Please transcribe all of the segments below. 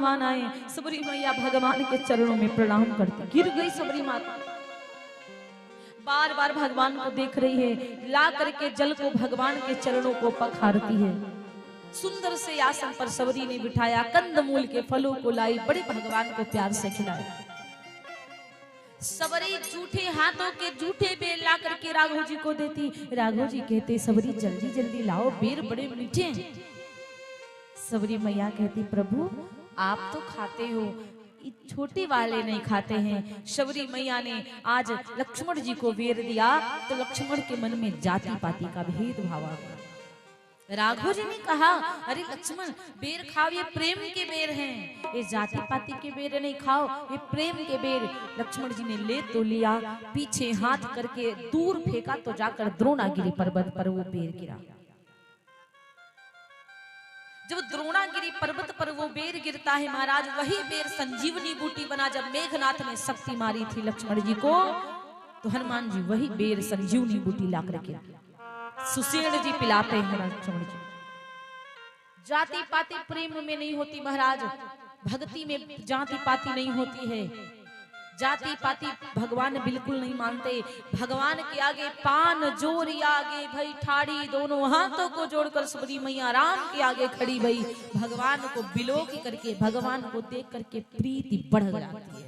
भगवान आए। सबरी मैया भगवान के चरणों में प्रणाम करती, गिर गई सबरी माता। बार बार भगवान को देख रही है, ला करके जल को भगवान के चरणों को पखारती है। सुंदर से आसन पर सबरी ने बिठाया, कंदमूल के फलों को लाई, बड़े भगवान को प्यार से खिलाया। सबरी जूठे हाथों के जूठे बेर ला करके राघव जी को देती। राघव जी कहते सबरी जल्दी जल्दी लाओ, बेर बड़े मीठे हैं। सबरी मैया कहती प्रभु आप तो खाते हो, छोटे वाले नहीं खाते हैं। सबरी मैया ने आज लक्ष्मण जी को बेर दिया तो लक्ष्मण के मन में जाति पाति का भेदभाव आ गया। राघव जी ने कहा अरे लक्ष्मण बेर खाओ, ये प्रेम के बेर हैं, ये जाति पाति के बेर नहीं खाओ, ये प्रेम के बेर। लक्ष्मण जी ने ले तो लिया, पीछे हाथ करके दूर फेंका तो जाकर द्रोणागिरी पर्वत पर वो बेर गिरा। जब द्रोणागिरी पर्वत पर वो बेर गिरता है महाराज, वही बेर संजीवनी बूटी बना। जब मेघनाथ ने शक्ति मारी थी लक्ष्मण जी को तो हनुमान जी वही बेर संजीवनी बूटी ला करके सुसेन जी पिलाते हैं लक्ष्मण जी। जाति पाति प्रेम में नहीं होती महाराज, भक्ति में जाति पाति नहीं होती है। जाति पाति भगवान बिल्कुल नहीं मानते। भगवान के आगे पान जोरी आगे भई ठाड़ी, दोनों हाथों को जोड़कर सबरी मैया राम के आगे खड़ी भई। भगवान को बिलोक करके, भगवान को देख करके प्रीति बढ़ जाती है,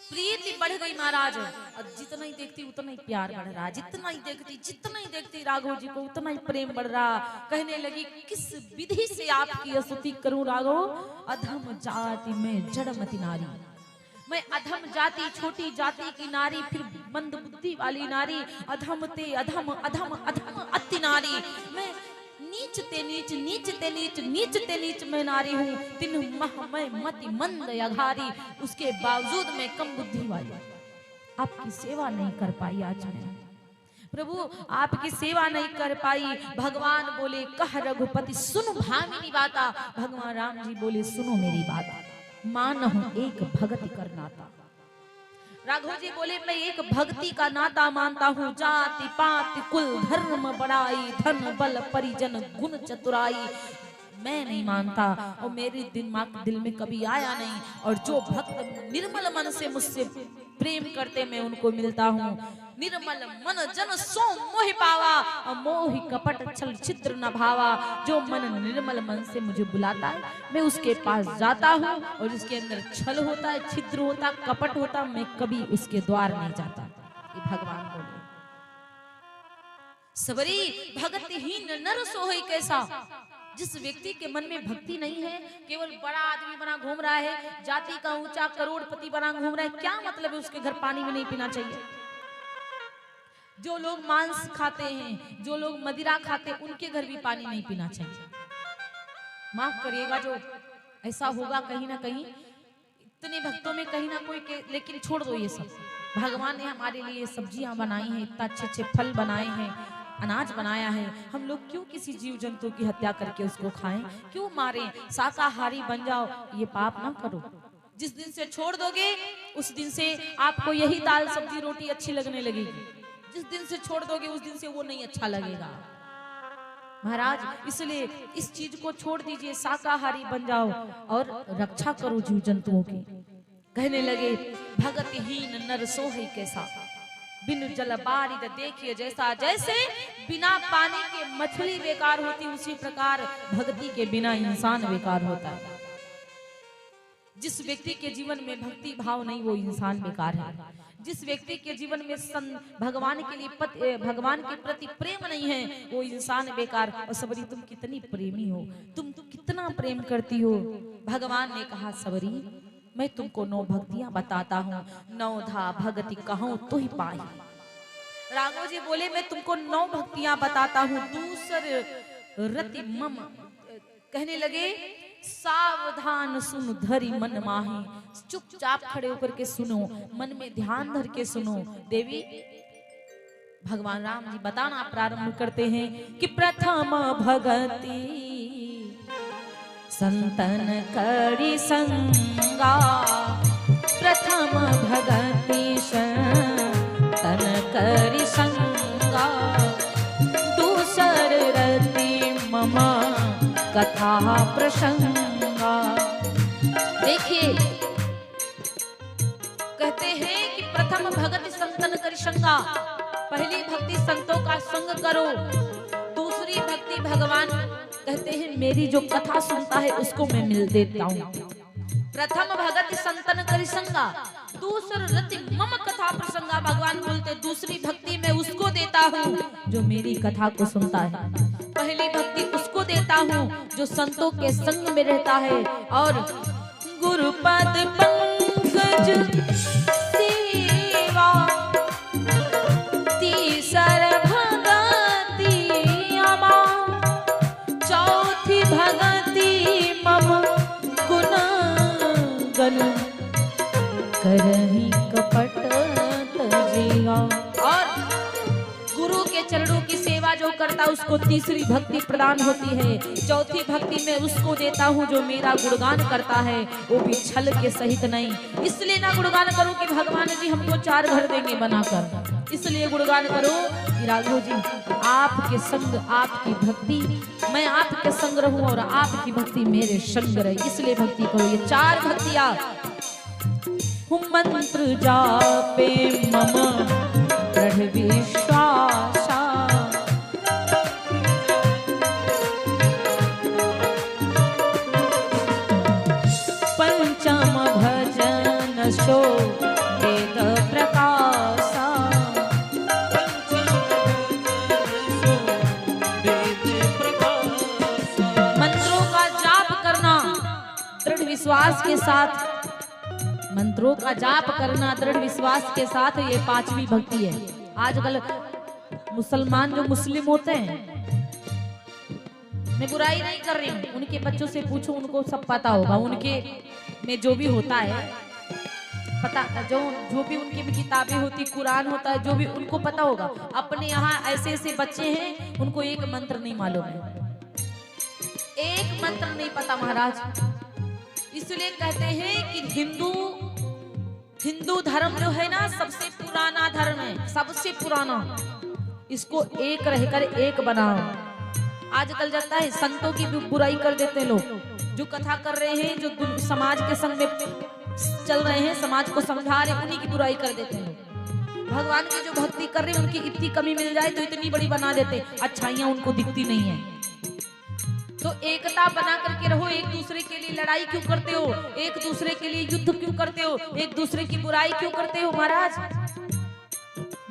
प्रीति बढ़ गई महाराज। और जितना ही देखती उतना ही प्यार बढ़ रहा, जितना ही देखती राघव जी को उतना ही प्रेम बढ़ रहा। कहने लगी किस विधि से आपकी स्तुति करूं राघव, अधम जाति में जड़मति नारी, मैं अधम जाति छोटी जाति की नारी, फिर मंद बुद्धि वाली नारी, अधम ते अधम अधम अधम अति नारी, मैं नीच ते नीच नीच ते नीच नीच ते नीच मैं नारी हूँ। तिन मह मैं मति मंद अघारी, उसके बावजूद मैं कम बुद्धि वाली आपकी सेवा नहीं कर पाई। आज मैं प्रभु आपकी सेवा नहीं कर पाई। भगवान बोले कह रघुपति सुन भामिनी बाता। भगवान राम जी बोले सुनो मेरी बात, मानहु एक भगति कर नाता। राघव जी बोले मैं एक भक्ति का नाता मानता हूँ। जाति पाति कुल धर्म बड़ाई, धन बल परिजन गुण चतुराई मैं नहीं मानता, और मेरे दिल में कभी आया नहीं। और जो भक्त निर्मल मन से मुझसे प्रेम करते मैं उनको मिलता हूँ। निर्मल मन जन सो मोह पावा, मोहि कपट छल छिद्र न भावा। जो मन निर्मल मन से मुझे बुलाता है मैं उसके पास जाता हूँ, और जिसके अंदर छल होता है, छिद्र होता, कपट होता, मैं कभी उसके द्वार नहीं जाता। ये भगवान बोले। सबरी भक्तिहीन नर सोहई कैसा, जिस व्यक्ति के मन में भक्ति नहीं है, केवल बड़ा आदमी बना घूम रहा है, जाति का ऊंचा करोड़पति बना घूम रहा है, क्या मतलब है उसके घर पानी भी नहीं पीना चाहिए। जो लोग मांस खाते हैं, जो लोग मदिरा खाते हैं, उनके घर भी पानी नहीं पीना चाहिए। माफ करिएगा जो ऐसा होगा कहीं ना कहीं, इतने भक्तों में कहीं ना कोई लेकिन छोड़ दो ये सब। भगवान ने हमारे लिए सब्जियां बनाई हैं, इतना अच्छे अच्छे फल बनाए हैं, अनाज बनाया है। हम लोग क्यों किसी जीव जंतु की हत्या करके उसको खाएं, क्यों मारें। शाकाहारी बन जाओ, ये पाप ना करो। जिस दिन से छोड़ दोगे उस दिन से आपको यही दाल सब्जी रोटी अच्छी लगने लगेगी। जिस दिन से छोड़ दोगे उस दिन से वो नहीं अच्छा लगेगा महाराज। इसलिए इस चीज को छोड़ दीजिए, शाकाहारी बन जाओ और रक्षा करो जीव जंतुओं की। कहने लगे भगतिहीन नर सोहई कैसा, बिनु जल बारिद देखिए जैसा। जैसे बिना पानी के मछली बेकार होती, उसी प्रकार भक्ति के बिना इंसान बेकार होता है। जिस व्यक्ति के जीवन में भक्ति भाव नहीं वो इंसान बेकार है। जिस व्यक्ति के जीवन में भगवान के लिए भगवान के प्रति प्रेम नहीं है वो इंसान बेकार। और सबरी तुम कितनी प्रेमी हो, तुम कितना प्रेम करती हो। भगवान ने कहा सबरी मैं तुमको 9 भक्तियां बताता हूँ, 9 धा भगति कहूँ तो ही पाई। राघव जी बोले मैं तुमको 9 भक्तियां बताता हूँ। दूसर रति मम, कहने लगे सावधान सुन धरी मन माही, चुपचाप खड़े होकर के सुनो, मन में ध्यान धर के सुनो। देवी भगवान राम जी बताना प्रारंभ करते हैं कि प्रथम भगति संतन करी संगा, प्रथम भगति संतन करी संगा। दूसर रति मम कथा प्रसंगा। देखिए कहते हैं कि प्रथम भगति संतन करि संगा, पहली भक्ति संतों का संग करो, दूसरी भक्ति भगवान कहते हैं मेरी जो कथा सुनता है उसको मैं मिल देता हूँ। प्रथम भगति संतन करि संगा, दूसर रति मम कथा प्रसंगा। भगवान बोलते दूसरी भक्ति मैं उसको देता हूँ जो मेरी कथा को सुनता है, पहली भक्ति उसको देता हूँ जो संतों के संग में रहता है। और गुरुपद पंकज सेवा, तीसर भगति अमा, चौथी भगति मम गुण गण करहि कपट तजिया। और गुरु के चरणों की सेवा जो करता उसको तीसरी भक्ति प्रदान होती है, चौथी भक्ति में उसको देता हूँ जो मेरा गुणगान करता है, वो भी छल के सहित नहीं। इसलिए ना गुणगान करो कि भगवान जी हमको 4 घर देंगे बनाकर, इसलिए गुणगान करो कि राघव जी आपके संग आपकी भक्ति, मैं आपके संग रहूं और आपकी भक्ति मेरे संग रहे, इसलिए भक्ति करो। ये 4 भक्तियां मंत्र जापे मम दृढ़ विश्वासा, पंचम भजन शो वेद प्रकाशा, मंत्रों का जाप करना दृढ़ विश्वास के साथ, मंत्रों का जाप करना दृढ़ विश्वास के साथ, ये 5वीं भक्ति है। आजकल मुसलमान जो मुस्लिम होते हैं, मैं बुराई नहीं कर रही हूँ, उनके बच्चों से पूछो उनको सब पता होगा, उनके में जो भी होता है पता, जो भी उनकी भी किताबें होती, कुरान होता है, जो भी उनको पता होगा। अपने यहाँ ऐसे ऐसे बच्चे हैं उनको एक मंत्र नहीं मालूम है, एक मंत्र नहीं पता महाराज। इसलिए कहते हैं कि हिंदू धर्म जो है ना सबसे पुराना धर्म है, सबसे पुराना, इसको एक रहकर एक बनाओ। आजकल जाता है संतों की बुराई कर देते हैं लोग, जो कथा कर रहे हैं, जो समाज के संग में चल रहे हैं, समाज को समझा रहे, उन्हीं की बुराई कर देते हैं लोग। भगवान की जो भक्ति कर रहे हैं उनकी इतनी कमी मिल जाए तो इतनी बड़ी बना देते, अच्छाइयां उनको दिखती नहीं है। तो एकता बना करके रहो, एक दूसरे के लिए लड़ाई क्यों करते हो, एक दूसरे के लिए युद्ध क्यों करते हो, एक दूसरे की बुराई क्यों करते हो महाराज।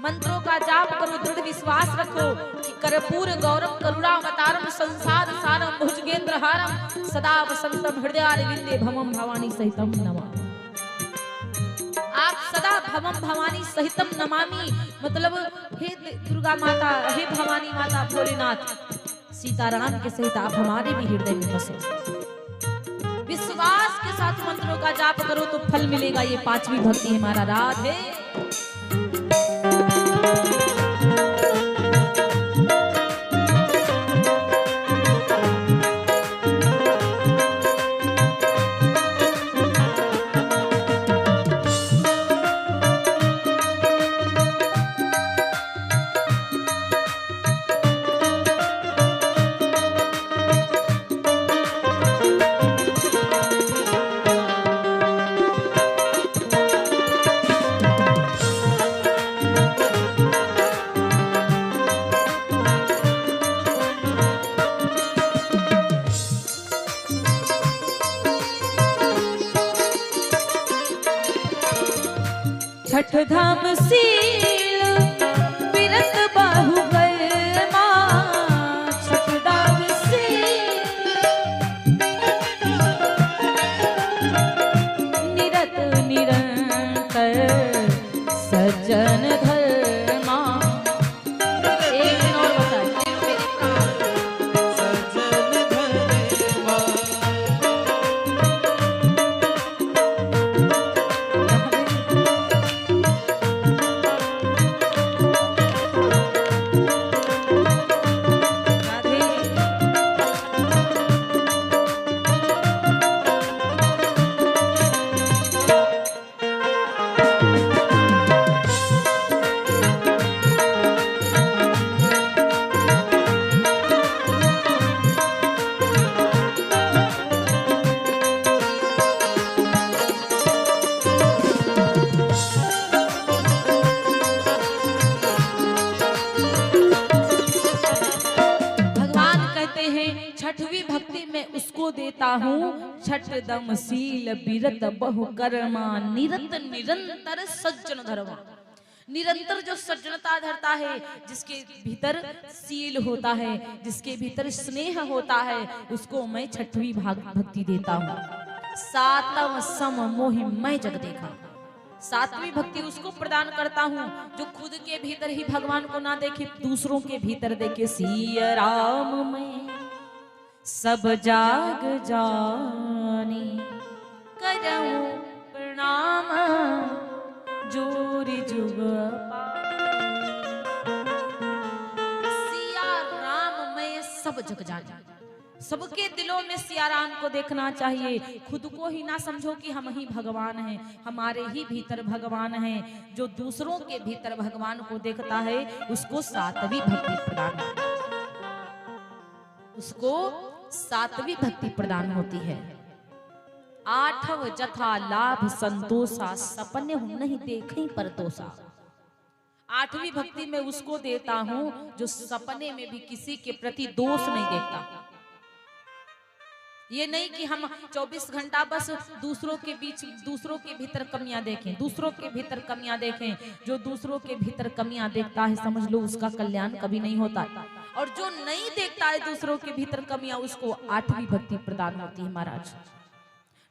मंत्रों का जाप करो, दृढ़ विश्वास रखो कि कर्पूर गौरव करुणावतारम संसार सारम भुजगेंद्र हारम सदा वसंतम हृदयारविंदे भवम भवानी सहितम नमामि। आप सदा भवम भवानी सहितम नमामि मतलब हे दुर्गा माता, हे भवानी माता, भोलेनाथ, सीताराम के सहित आप हमारे भी हृदय में बसो। विश्वास के साथ मंत्रों का जाप करो तो फल मिलेगा। ये 5वीं भक्ति है हमारा राधे। छठ धाम सील बिरत बाहुबल मां, छठ धाम सील निरत निरंतर सज्जन धर्मा। एक दिन और बताइए, सज्जन धर्मा। देता हूँ छठ दम शील बिरत बहु कर्मा निरत निरंतर सज्जन धर्मा। निरंतर जो सज्जनता धरता है, जिसके भीतर शील होता है, जिसके भीतर स्नेह होता है, उसको मैं छठवीं भक्ति देता हूँ। सातव सम मोहि मैं जग देखा, सातवीं भक्ति उसको प्रदान करता हूँ जो खुद के भीतर ही भगवान को ना देखे, दूसरों के भीतर देखे। सिया राम मैं सब जाग जानी करऊं प्रणाम जोरी जुग। सिया राम मैं सब जग जानी, सबके दिलों में सिया राम को देखना चाहिए। खुद को ही ना समझो कि हम ही भगवान हैं, हमारे ही भीतर भगवान हैं। जो दूसरों के भीतर भगवान को देखता है उसको सातवीं भक्ति प्रदान, उसको सातवीं भक्ति प्रदान होती है। आठव जथा लाभ संतोषा सपने हूं नहीं देखें परतोषा। आठवीं भक्ति में उसको देता हूं जो सपने में भी किसी के प्रति दोष नहीं देखता। ये नहीं कि हम 24 घंटा बस दूसरों के बीच, दूसरों के भीतर कमियां देखें, दूसरों के भीतर कमियां देखें। जो दूसरों के भीतर कमियां देखता है समझ लो उसका कल्याण कभी नहीं होता। और जो नहीं देखता है दूसरों के भीतर कमियां, उसको आठवीं भक्ति प्रदान होती है महाराज।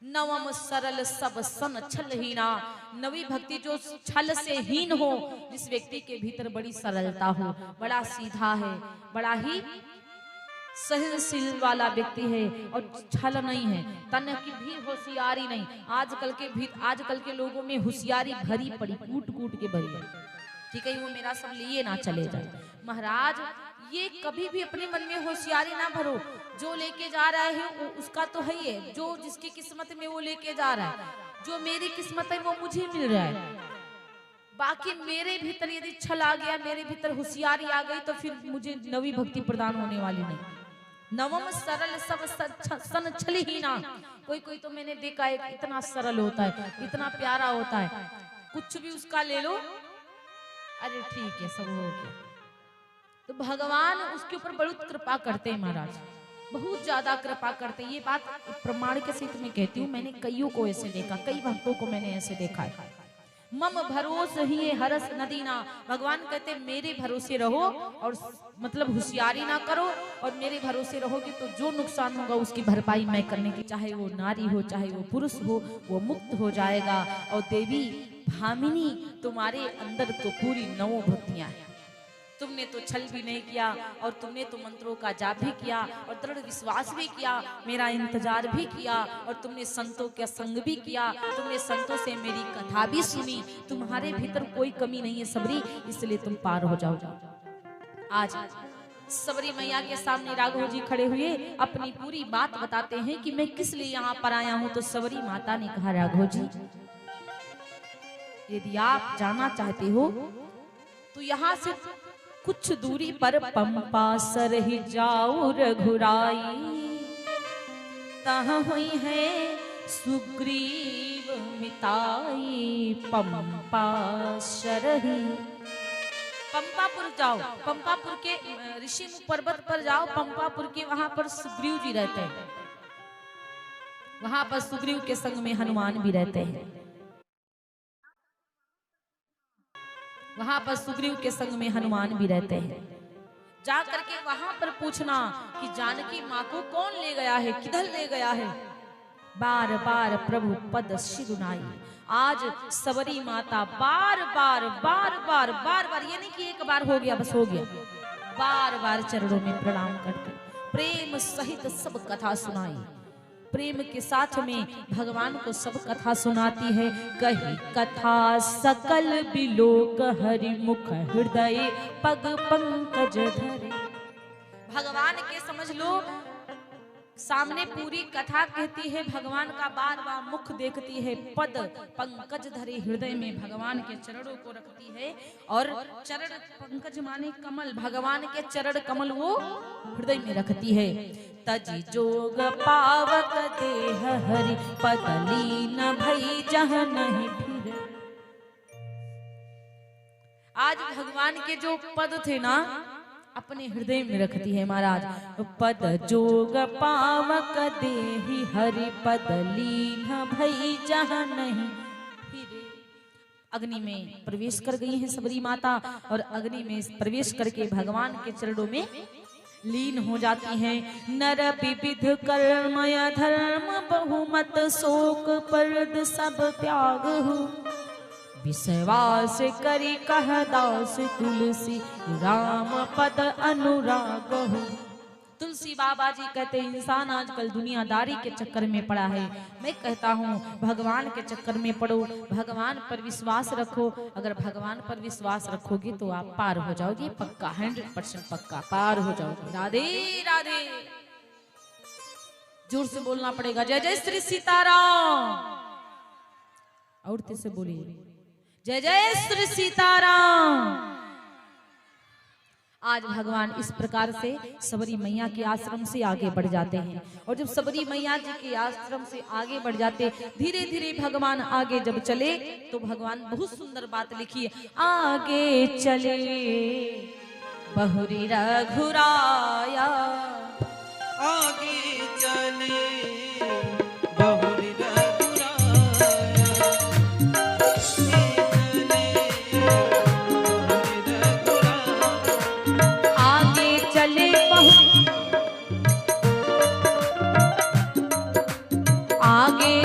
नवम सरल सब सन छल हीना, नवी भक्ति जो छल से हीन हो, जिस व्यक्ति के भीतर बड़ी सरलता हो, बड़ा सीधा है, बड़ा ही सहनशील वाला व्यक्ति है और छल नहीं है, तन की भी होशियारी नहीं। आजकल के लोगों में होशियारी भरी पड़ी, कूट कूट के भरी है कि कहीं वो मेरा सब लिए ना चले जाए। महाराज ये कभी भी अपने मन में होशियारी ना भरो। जो लेके जा रहा है उसका तो है ही है, जो जिसकी किस्मत में वो लेके जा रहा है, जो मेरी किस्मत है वो मुझे मिल रहा है। बाकी मेरे भीतर यदि छल आ गया, मेरे भीतर होशियारी आ गई, तो फिर मुझे नवी भक्ति प्रदान होने वाली नहीं। नवम सरल सब सन छल हीना। कोई तो मैंने देखा है इतना सरल होता है, इतना प्यारा होता है, कुछ भी उसका ले लो, अरे ठीक है सब हो गया। तो भगवान उसके ऊपर बहुत कृपा करते हैं महाराज, बहुत ज्यादा कृपा करते हैं। ये बात प्रमाण के सहित मैं कहती हूँ, मैंने कईयों को ऐसे देखा, कई भक्तों को मैंने ऐसे देखा है। मम भरोस ही हरस नदीना, भगवान कहते मेरे भरोसे रहो और मतलब होशियारी ना करो, और मेरे भरोसे रहोगे तो जो नुकसान होगा उसकी भरपाई मैं करने की, चाहे वो नारी हो चाहे वो पुरुष हो, वो मुक्त हो जाएगा। और देवी भामिनी तुम्हारे अंदर तो पूरी 9 भक्तियां हैं। तुमने तो छल भी नहीं किया और तुमने तो मंत्रों का जाप भी किया और दृढ़ विश्वास भी किया, मेरा इंतजार भी किया और तुमने संतों का संग भी किया, तुमने संतों से मेरी कथा भी सुनी। तुम्हारे भीतर कोई कमी नहीं है सबरी, इसलिए तुम पार हो जाओ। आज सबरी मैया के सामने राघव जी खड़े हुए अपनी पूरी बात बताते हैं कि मैं किस लिए यहाँ पर आया हूँ। तो सबरी माता ने कहा, राघव जी यदि आप जाना चाहते हो तो यहाँ से कुछ दूरी पर पंपा सरहि जाओ रघुराई, तहाँ हुई है सुग्रीव मिताई। पंपा सरहि, पंपापुर जाओ, पंपापुर के ऋषि पर्वत पर जाओ, पंपापुर के वहां पर सुग्रीव जी रहते हैं, वहां पर सुग्रीव के संग में हनुमान भी रहते हैं। वहां पर सुग्रीव के संग में हनुमान भी रहते हैं। जा करके वहां पर पूछना कि जानकी माँ को कौन ले गया है, किधर ले गया है। बार बार प्रभु पद शिरुनाई, आज सबरी माता बार बार ये नहीं कि एक बार हो गया बस हो गया, बार बार चरणों में प्रणाम करके प्रेम सहित सब कथा सुनाई। प्रेम के साथ में भगवान को सब कथा सुनाती है। कही कथा सकल बिलोक हरि मुख हृदय पग पंकज धरे। भगवान के समझ लो सामने पूरी कथा कहती है, भगवान का बार बार मुख देखती है, पद पंकज धरे, हृदय में भगवान के चरणों को रखती है। और चरण पंकज माने कमल, भगवान के चरण कमल वो हृदय में रखती है। तजी जोग पावक देह हरि पद लीन भई जह नहीं फिर। आज भगवान के जो पद थे ना, अपने हृदय में रखती है महाराज। पद जोग पावक देहि हरि पद लीन भई जहाँ नहीं फिरे। अग्नि में प्रवेश कर गई है सबरी माता और अग्नि में प्रवेश करके भगवान के चरणों में लीन हो जाती हैं। नर विविध कर्मय धर्म बहुमत शोक पर्द सब त्याग हो। विश्वास करी कह दास तुलसी राम पद अनुराग हो। तुलसी बाबा जी कहते इंसान आजकल दुनियादारी के चक्कर में पड़ा है। मैं कहता हूँ भगवान के चक्कर में पड़ो, भगवान पर विश्वास रखो। अगर भगवान पर विश्वास रखोगे तो आप पार हो जाओगे, पक्का 100% पक्का पार हो जाओगे। राधे राधे। जोर से बोलना पड़ेगा जय जय श्री सीताराम। और से बोलिए जय जय श्री सीताराम। आज भगवान इस प्रकार से सबरी मैया के आश्रम से आगे बढ़ जाते हैं। और जब सबरी मैया जी के आश्रम से आगे बढ़ जाते, धीरे धीरे भगवान आगे जब चले तो भगवान बहुत सुंदर बात लिखी है। आगे चले बहुरी रघुराया, आगे चले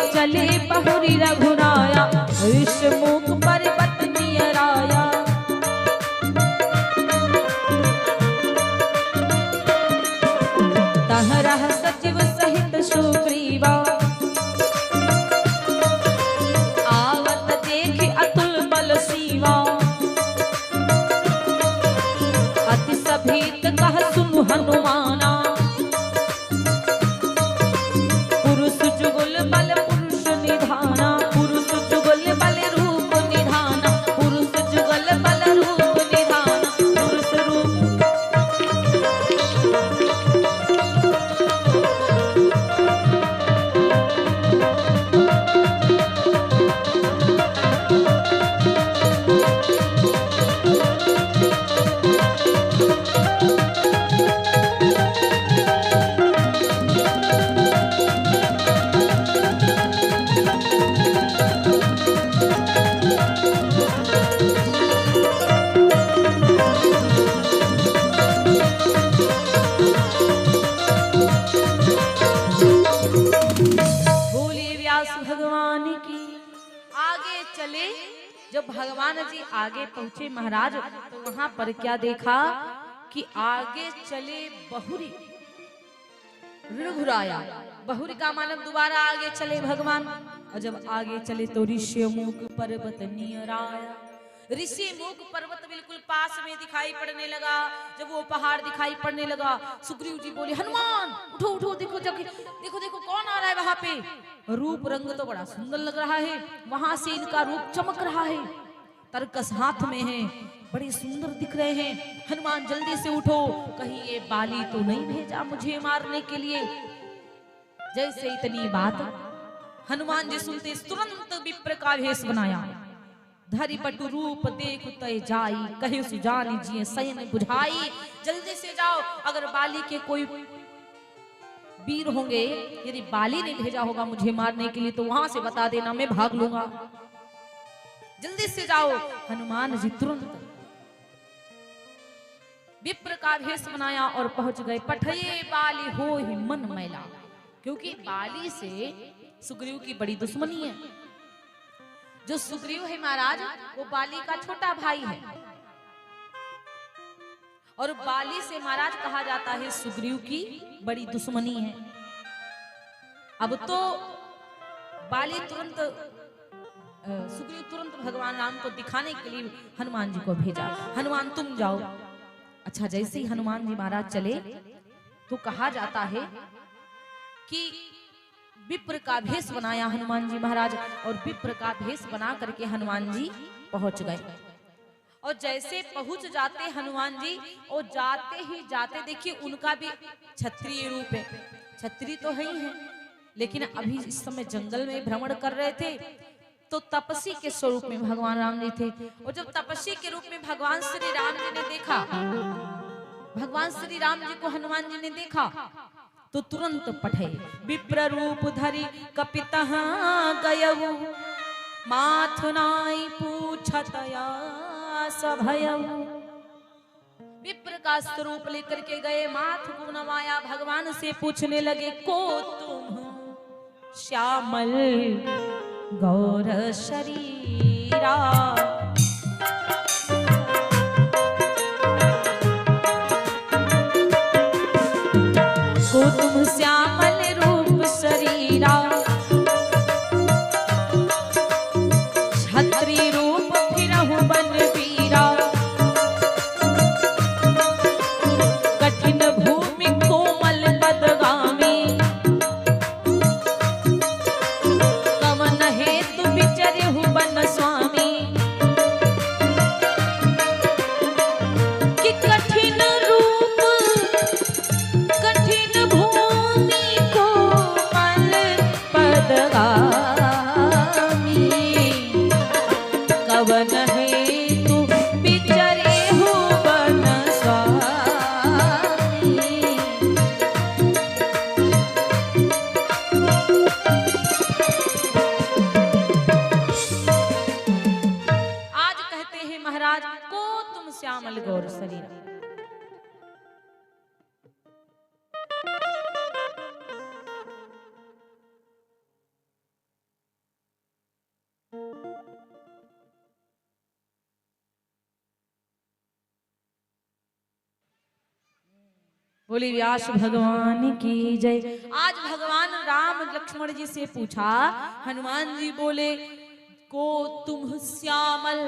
चले बहुरी रघुराया, ऋषमुख पर्वत नियराया। तहरह सचिव सहित सुग्रीवा, आवत देख अतुल बल सीवा। अति सभीत कह सुनु हनुमाना, पुरुष जुगल बल निधाना। पुरुष जुगल बल रूप निधाना, पुरुष जुगल बल रूप निधाना। पुरुष रूप जब भगवान जी आगे पहुंचे महाराज तो वहां पर क्या देखा कि आगे चले बहुरी रघुराया। बहुरी का मानव दोबारा आगे चले भगवान। और जब आगे चले तो ऋषमुख पर्वत नियराया। ऋषिमुख पर्वत बिल्कुल पास में दिखाई पड़ने लगा। जब वो पहाड़ दिखाई पड़ने लगा सुग्रीव जी बोले हनुमान उठो उठो, देखो देखो देखो कौन आ रहा है वहां पे। रूप रंग तो बड़ा सुंदर लग रहा है, वहां से इनका रूप चमक रहा है, तरकस हाथ में है, बड़े सुंदर दिख रहे हैं। हनुमान जल्दी से उठो, कहीं ये बाली तो नहीं भेजा मुझे मारने के लिए। जैसे इतनी बात हनुमान जी सुनते तुरंत विप्र का भेष बनाया। धरि बटु रूप देख तय जाई, कहे सुजानी जिये सयन बुझाई। जल्दी से जाओ, अगर बाली के कोई वीर होंगे, यदि बाली ने भेजा होगा मुझे मारने के लिए तो वहां से बता देना, मैं भाग लूंगा। जल्दी से जाओ। हनुमान जी तुरंत विप्र का भेष बनाया और पहुंच गए। पठये बाली हो ही मन मैला, क्योंकि बाली से सुग्रीव की बड़ी दुश्मनी है। जो सुग्रीव है महाराज वो बाली का छोटा भाई है, और बाली से महाराज कहा जाता है सुग्रीव की बड़ी दुश्मनी है। अब तो बाली तुरंत सुग्रीव तुरंत भगवान राम को दिखाने के लिए हनुमान जी को भेजा, हनुमान तुम जाओ। अच्छा, जैसे ही हनुमान जी महाराज चले तो कहा जाता है कि विप्र का भेष बनाया हनुमान जी महाराज, और विप्र का भेष बना करके हनुमान जी पहुंच गए। और जैसे पहुंच जाते हनुमान जी, और जाते ही जाते देखिए उनका भी क्षत्रिय रूप है। क्षत्रिय तो है ही है, लेकिन अभी इस समय जंगल में भ्रमण कर रहे थे तो तपस्वी के स्वरूप में भगवान राम जी थे। और जब तपस्वी के रूप में भगवान श्री राम जी ने देखा भगवान श्री राम जी को हनुमान जी ने देखा तो तुरंत पठे विप्र रूप धरि कपितः गयऊ माथ नाई पूछतया सभयऊ। विप्र का स्वरूप लेकर के गए, माथ को नवाया, भगवान से पूछने लगे को तुम श्यामल गौर शरीरा। को तुम श्यामल रूप शरीरा, छत्री रूप फिरहु बन वीरा। कठिन भूमि कोमल पदगामी, कवन हेतु विचरहु बन स्वामी। कि कठिन रूप कठिन भूमि कोमल पदगामी, कवन हेतु विचरहु बन स्वामी। आज कहते हैं महाराज को तुम श्यामल गौर शरीर। बोले व्यास भगवान की जय। आज भगवान राम लक्ष्मण जी से पूछा, हनुमान जी बोले को तुम श्यामल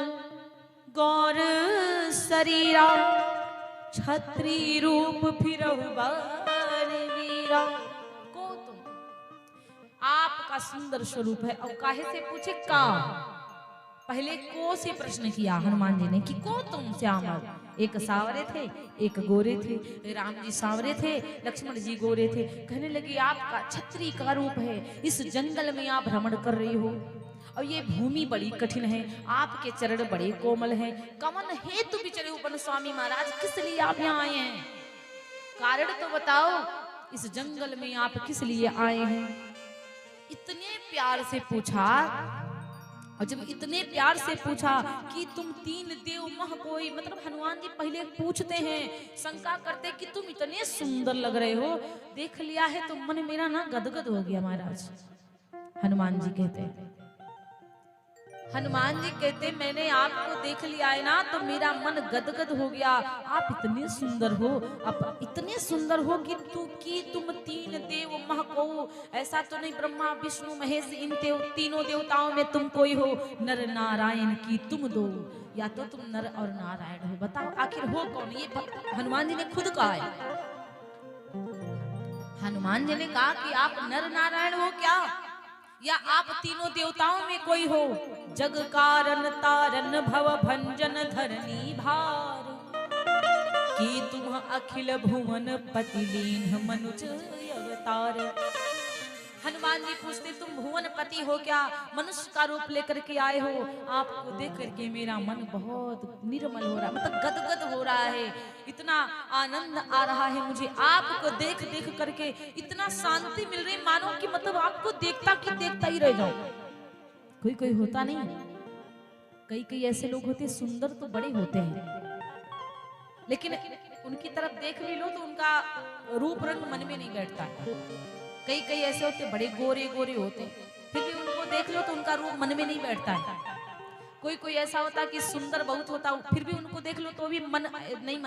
गौर शरीरा, छत्री रूप फिरहु बन वीरा। को तुम, आपका सुंदर स्वरूप है। और काहे से पूछे का, पहले को से प्रश्न किया हनुमान जी ने कि को तुम श्यामल। एक सावरे थे, एक गोरे थे। राम जी सावरे थे, लक्ष्मण जी गोरे थे। कहने लगे आपका छत्री का रूप है, इस जंगल में आप भ्रमण कर रही हो और ये भूमि बड़ी कठिन है, आपके चरण बड़े कोमल हैं। कवन हेतु विचरे वन स्वामी महाराज, किस लिए आप यहाँ आए हैं? कारण तो बताओ, इस जंगल में आप किस लिए आए हैं? इतने प्यार से पूछा। और जब इतने प्यार से पूछा कि तुम तीन देव मह कोई, मतलब हनुमान जी पहले पूछते हैं, शंका करते कि तुम इतने सुंदर लग रहे हो, देख लिया है तो मन मेरा ना गदगद हो गया महाराज। हनुमान जी कहते मैंने आपको देख लिया है ना तो मेरा मन गदगद हो गया। आप इतने सुंदर हो, आप इतने सुंदर हो कि तुम तीन देव मह को, ऐसा तो नहीं ब्रह्मा विष्णु महेश इन तीनों देवताओं में तुम कोई हो, नर नारायण की तुम दो, या तो तुम नर और नारायण हो। बताओ आखिर हो कौन? ये हनुमान जी ने खुद कहा है। हनुमान जी ने कहा कि आप नर नारायण हो क्या, या आप तीनों देवताओं में कोई हो? जग कारण तारन भव भंजन धरनी भार, कि तुम अखिल भुवन पति लीन मनुज अवतार। हनुमान जी पूछते तुम भुवन पति हो क्या, मनुष्य का रूप लेकर के आए हो? आपको देख करके मेरा मन बहुत निर्मल हो रहा है, मतलब गदगद हो रहा है, इतना आनंद आ रहा है मुझे आपको देख देख करके, इतना शांति मिल रही, मानो कि मतलब आपको देखता ही रह जाओ। कोई कोई होता नहीं, कई ऐसे लोग होते सुंदर तो बड़े होते हैं, लेकिन उनकी तरफ देख भी लो तो उनका रूप रंग मन में नहीं बैठता। कई ऐसे होते बड़े गोरे गोरे होते, फिर भी उनको देख लो तो उनका रूप मन में नहीं बैठता है। कोई ऐसा होता कि सुंदर बहुत होता, फिर भी उनको देख लो तो भी मन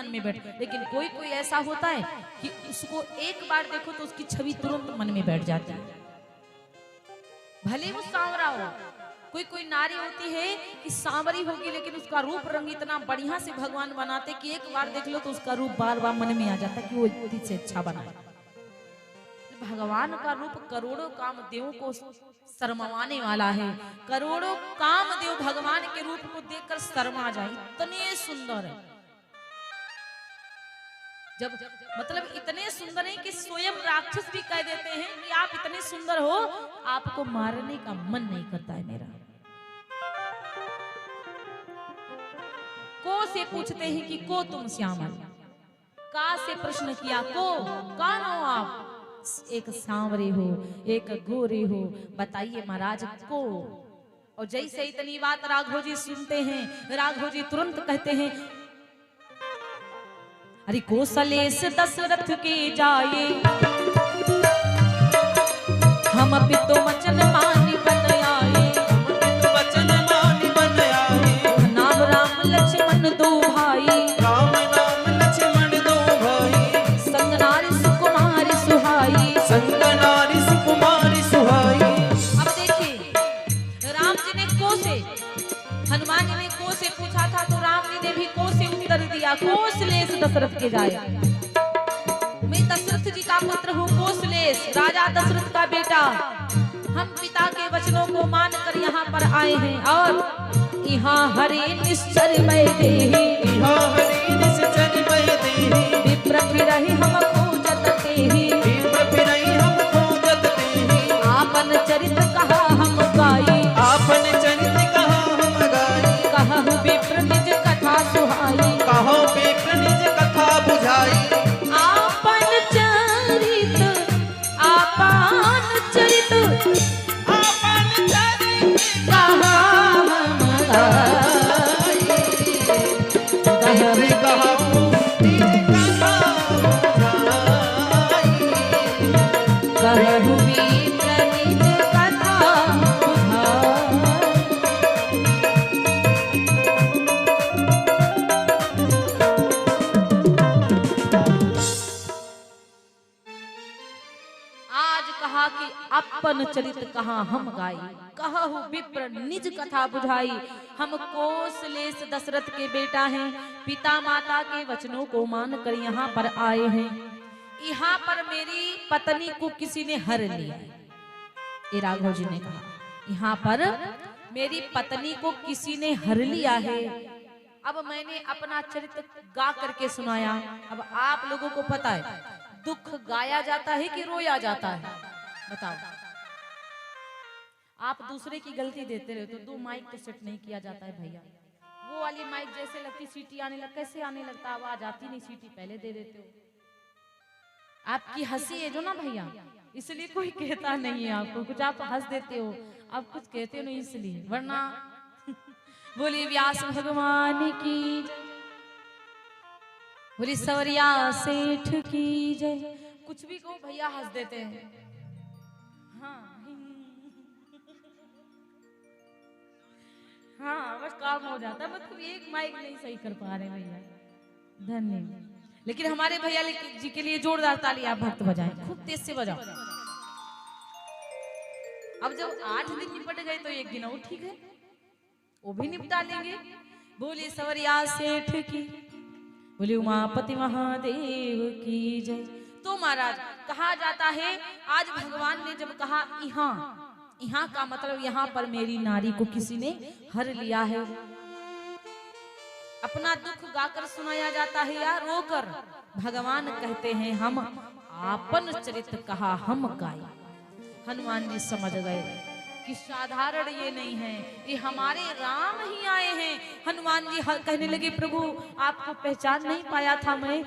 में बैठता। लेकिन कोई ऐसा होता है कि उसको एक बार देखो तो उसकी छवि तुरंत मन में बैठ जाती है, भले वो सांवरा हो। कोई नारी होती है कि सांवरी होगी लेकिन उसका रूप रंग इतना बढ़िया से भगवान बनाते कि एक बार देख लो तो उसका रूप बार बार मन में आ जाता कि वो इतनी से अच्छा बना। भगवान का रूप करोड़ों कामदेवों को शर्माने वाला है। करोड़ों कामदेव भगवान के रूप को देखकर शर्मा जाए, इतने सुंदर है। जब मतलब इतने सुंदर है कि स्वयं राक्षस भी कह देते हैं कि आप इतने सुंदर हो, आपको मारने का मन नहीं करता है मेरा। को से पूछते हैं कि को तुम श्यामल, का से प्रश्न किया, को कौन हो आप? एक सांवरे हो, एक गोरे हो, बताइए महाराज को। और जैसे इतनी बात राघव जी सुनते हैं, राघव जी तुरंत कहते हैं, अरे कौशलेश दशरथ के जाए, हम अभी तो वचन मानी बन आए, वचन मानी बन आए। नाम राम लक्ष्मण दो भाई, राम नाम लक्ष्मण दो भाई, संग नारी सुकुमारी सुहाई, संग नारी सुकुमारी सुहाई। अब देखिए, राम जी ने को से, हनुमान जी ने को से पूछा था, तो राम जी ने भी को से उत्तर दिया, कौशलेश दशरथ के जाए। मैं दशरथ जी का पुत्र हूँ, कौशलेश राजा दशरथ का बेटा। हम पिता के वचनों को मानकर यहाँ पर आए हैं, और यहाँ हरे निश्चर में देहि, यहाँ हरि निश्चर में देहि, विप्र फिरहि हम खोजत तेहि, विप्र फिरहि हम खोजत तेहि, आपन चरित कहा हम गाई, आपन चरित कहा हम गाई, कहु विप्र निज कथा सुहाई, कहो विप्र निज कथा बुझाई। आपन चरित, आपन चरित आपन चरित कहा हम गाई, कहु कहु निज कथा बुझाई। कहु विप्र निज कथा बुझाई। आज कहा कि अपन चरित कहा हम गाई, कहु विप्र निज कथा बुझाई। हम कौशलेश दशरथ के बेटा हैं, पिता माता के वचनों को मानकर यहाँ पर आए हैं। यहाँ पर मेरी पत्नी को किसी ने हर लिया, ये राघव जी ने कहा, यहाँ पर मेरी पत्नी को किसी ने हर लिया है। अब मैंने अपना चरित्र गा करके सुनाया। अब आप लोगों को पता है, दुख गाया जाता है कि रोया जाता है? बताओ। आप दूसरे की गलती देते रहे तो दो माइक तो सेट नहीं किया जाता है भैया। वो वाली माइक जैसे लगती सीटी आने लग, कैसे आने लगता, आवाज आती नहीं, सीटी पहले दे देते हो। आपकी हंसी है जो ना भैया, इसलिए कोई कहता नहीं है आपको कुछ, आप हंस देते हो, आप कुछ कहते हो नहीं इसलिए, वरना बोली व्यास भगवान की, बोली सवरिया सेठ की जय। कुछ भी कहो भैया हंस देते हैं। हाँ हाँ, बस काम हो जाता है, मतलब एक माइक नहीं सही कर पा रहे भैया, धन्यवाद। लेकिन हमारे भैया जी के लिए जोरदार ताली आप भक्त बजाएं, खूब तेज से बजाओ। अब जब 8 दिन निपट गए तो एक दिन और ठीक है, वो भी निपटा लेंगे। बोले सवरिया सेठ की, बोले उमापति महादेव की जय। तो महाराज कहा जाता है, आज भगवान ने जब कहा यहाँ, यहाँ का मतलब यहाँ पर मेरी नारी को किसी ने हर लिया है। अपना दुख गाकर सुनाया जाता है या रोकर? भगवान कहते हैं हम आपन चरित्र कहा हम गाए। हनुमान जी समझ गए कि साधारण ये नहीं है, ये हमारे राम ही आए हैं। हनुमान जी कहने लगे, प्रभु आपको पहचान नहीं पाया था मैं,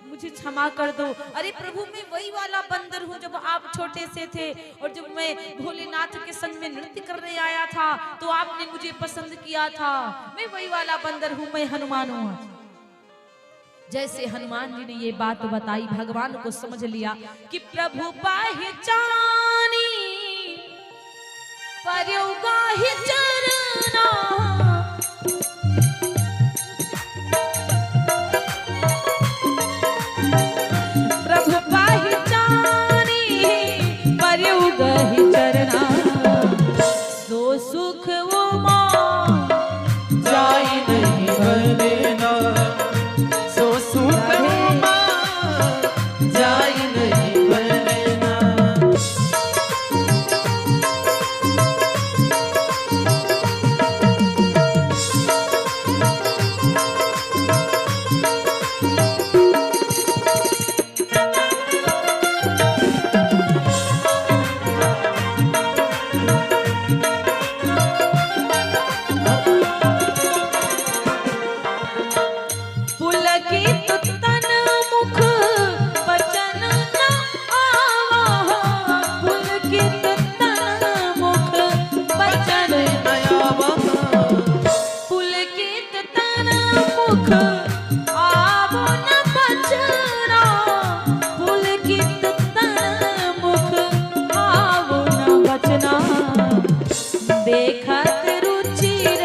मुझे क्षमा कर दो। अरे प्रभु मैं वही वाला बंदर हूँ जब आप छोटे से थे, और जब मैं भोलेनाथ के संग में नृत्य करने आया था तो आपने मुझे पसंद किया था, मैं वही वाला बंदर हूँ, मैं हनुमान हूँ। जैसे हनुमान जी ने ये बात बताई, भगवान को समझ लिया कि प्रभु पहचानी परयुगा ही चरना, प्रभु पहचानी परयुगा ही चरना, सो सुख वो मां जाई नहीं बरना, सो सुख वो मां जाई नहीं बरना। पुलकित तन मुख मुख आवो न बचना, पुलकित तन मुख आवो न बचना। देखत रुचिर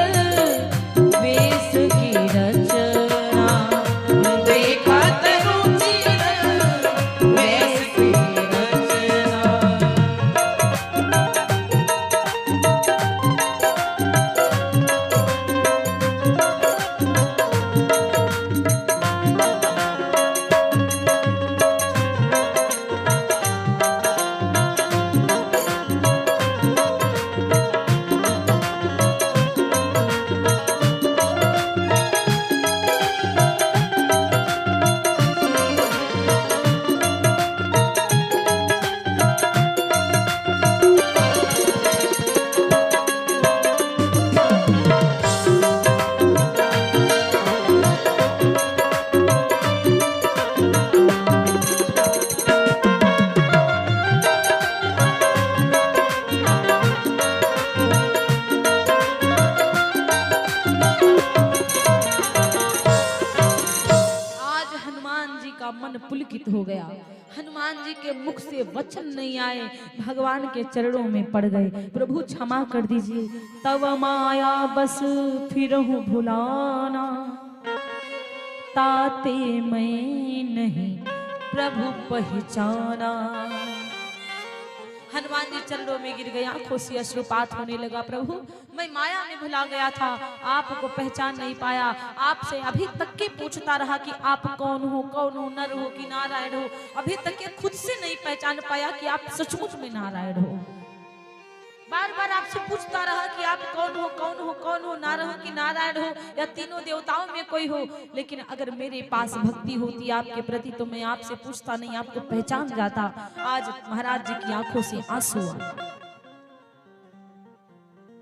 वेश की रचना, देखत रुचिर वेश की रचना। मन पुलकित हो गया। हनुमान जी के मुख से वचन नहीं आए, भगवान के चरणों में पड़ गए। प्रभु क्षमा कर दीजिए, तब माया बस फिरहु भुलाना, ताते मैं नहीं प्रभु पहचाना। हनुमान जी चरणों में गिर गए, आंखों से अश्रुपात होने लगा। प्रभु मैं माया में भुला गया था, आपको पहचान नहीं पाया। आपसे अभी तक के पूछता रहा कि आप कौन हो, नर हो कि नारायण हो। अभी तक के खुद से नहीं पहचान पाया कि आप सचमुच में नारायण हो। बार बार आपसे पूछता रहा कि आप कौन हो, नारायण हो कि नारायण हो, या तीनों देवताओं में कोई हो। लेकिन अगर मेरे पास भक्ति होती आपके प्रति तो मैं आपसे पूछता नहीं, आपको पहचान जाता। आज महाराज जी की आंखों से आंसू आ।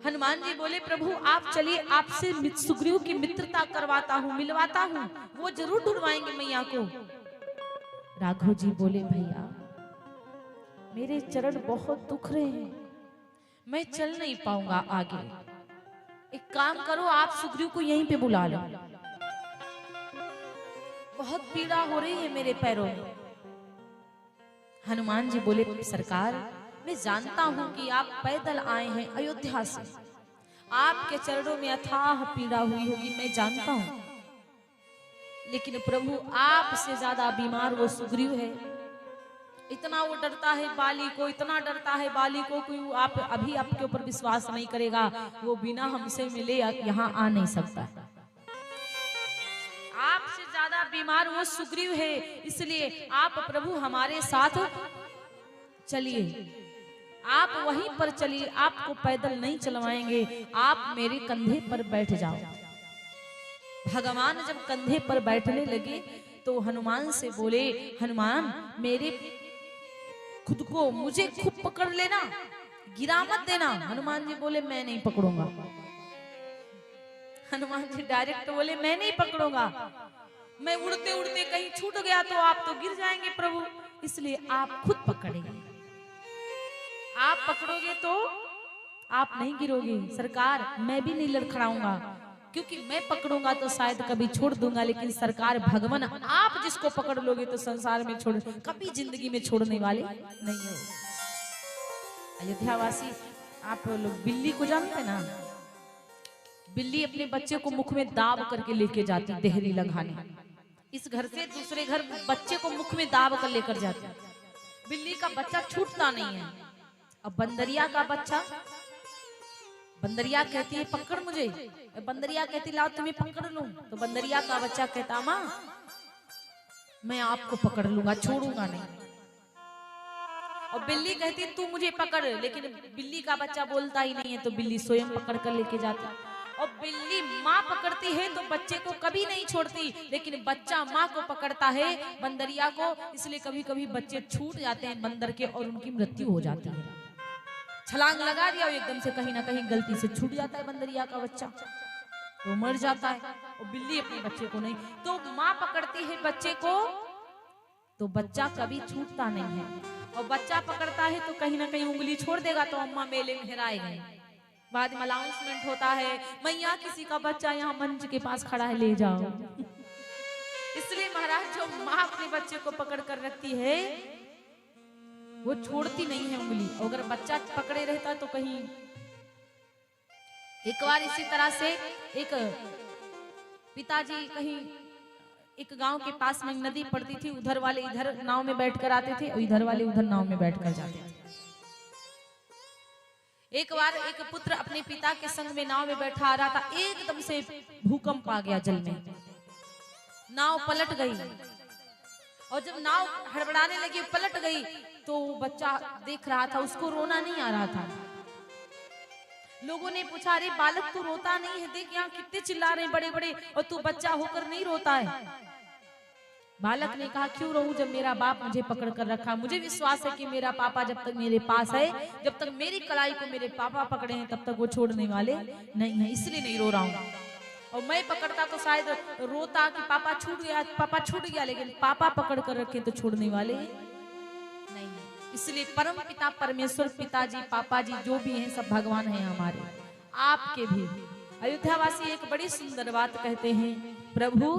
हनुमान जी बोले, प्रभु आप चलिए, आपसे सुग्रीव की मित्रता करवाता हूँ, मिलवाता हूँ, वो जरूर ढूंढवाएंगे मैया को। राघव जी बोले, भैया मेरे चरण बहुत दुख रहे हैं, मैं चल नहीं पाऊंगा आगे। एक काम करो, आप सुग्रीव को यहीं पे बुला लो, बहुत पीड़ा हो रही है मेरे पैरों में। हनुमान जी बोले, सरकार मैं जानता हूं कि आप पैदल आए हैं अयोध्या से, आपके चरणों में अथाह पीड़ा हुई होगी, मैं जानता हूं। लेकिन प्रभु आपसे ज्यादा बीमार वो सुग्रीव है। इतना वो डरता है बाली को, इतना डरता है बाली को कि आप अभी आपके ऊपर विश्वास नहीं करेगा। वो बिना हमसे मिले यहाँ आ नहीं सकता। आपसे ज्यादा बीमार वो सुग्रीव है, इसलिए आप प्रभु हमारे साथ चलिए, आप वहीं पर चलिए, आपको पैदल नहीं चलवाएंगे, आप मेरे कंधे पर बैठ जाओ। भगवान जब कंधे पर बैठने लगे तो हनुमान से बोले, हनुमान मेरे खुद को मुझे खूब पकड़ लेना, गिरा मत देना। हनुमान जी बोले, मैं नहीं पकड़ूंगा। हनुमान जी डायरेक्ट बोले, मैं नहीं पकड़ूंगा, मैं उड़ते उड़ते कहीं छूट गया तो आप तो गिर जाएंगे प्रभु, इसलिए आप खुद पकड़ेंगे। आप पकड़ोगे तो आप नहीं गिरोगे। सरकार मैं भी नहीं लड़खड़ाऊंगा, क्योंकि मैं पकड़ूंगा तो शायद कभी छोड़ दूंगा, लेकिन सरकार भगवान आप जिसको पकड़ लोगे तो संसार में छोड़, कभी जिंदगी में छोड़ने वाले नहीं हो। अयोध्यावासी आप लोग बिल्ली को जानते ना, बिल्ली अपने बच्चे को मुख में दाब करके लेके जाती, देहरी लगाने। इस घर से दूसरे घर बच्चे को मुख में दाब कर लेकर जाती। बिल्ली का बच्चा छूटता नहीं है। अब बंदरिया का बच्चा, बंदरिया कहती है पकड़ मुझे, बंदरिया कहती लाओ तुम्हें पकड़ लूं, तो बंदरिया का बच्चा कहता माँ मैं आपको पकड़ लूंगा, छोड़ूंगा नहीं। और बिल्ली कहती तू मुझे पकड़, लेकिन बिल्ली का बच्चा बोलता ही नहीं है, तो बिल्ली स्वयं पकड़ कर लेके जाती। और बिल्ली माँ पकड़ती है तो बच्चे को कभी नहीं छोड़ती, लेकिन बच्चा माँ को पकड़ता है, बंदरिया को, इसलिए कभी कभी बच्चे छूट जाते हैं बंदर के और उनकी मृत्यु हो जाती है। छलांग लगा दिया और एकदम से कहीं ना कहीं गलती से छूट जाता है बंदरिया का बच्चा, तो मर जाता है। और बिल्ली अपने बच्चे को नहीं, तो माँ पकड़ती है बच्चे को तो बच्चा कभी छूटता नहीं है। और बच्चा पकड़ता है तो कहीं ना कहीं उंगली छोड़ देगा तो अम्मा मेले में हेराए गए। बाद में अनाउंसमेंट होता है, मैया किसी का बच्चा यहाँ मंच के पास खड़ा है, ले जाओ। जो माँ अपने बच्चे को पकड़ कर रखती है वो छोड़ती नहीं है उंगली। अगर बच्चा पकड़े रहता तो कहीं। एक बार इसी तरह से एक पिताजी कहीं एक गांव के पास में नदी पड़ती थी, उधर वाले इधर नाव में बैठकर आते थे और इधर वाले उधर नाव में बैठकर जाते थे। एक बार एक पुत्र अपने पिता के संग में नाव में बैठा आ रहा था, एकदम से भूकंप आ गया जल में, नाव पलट गई। और जब नाव हड़बड़ाने लगी, पलट गई, तो बच्चा देख रहा था, उसको रोना नहीं आ रहा था। लोगों ने पूछा, अरे बालक तू रोता नहीं है, देख यहाँ कितने चिल्ला रहे हैं बड़े बड़े, और तू बच्चा होकर नहीं रोता है। बालक ने कहा, क्यों रहूं जब मेरा बाप मुझे पकड़ कर रखा। मुझे विश्वास है कि मेरा पापा जब तक मेरे पास है, जब तक मेरी कलाई को मेरे पापा पकड़े हैं, तब तक वो छोड़ने वाले नहीं है, इसलिए नहीं रो रहा हूँ। और मैं पकड़ता तो शायद रोता कि पापा छूट गया, पापा छूट गया, लेकिन पापा पकड़ कर रखे तो छोड़ने वाले नहीं है। इसलिए परम पिता परमेश्वर, पिताजी, पापा जी जो भी हैं सब भगवान हैं हमारे, आपके भी। अयोध्यावासी एक बड़ी सुंदर बात कहते हैं, प्रभु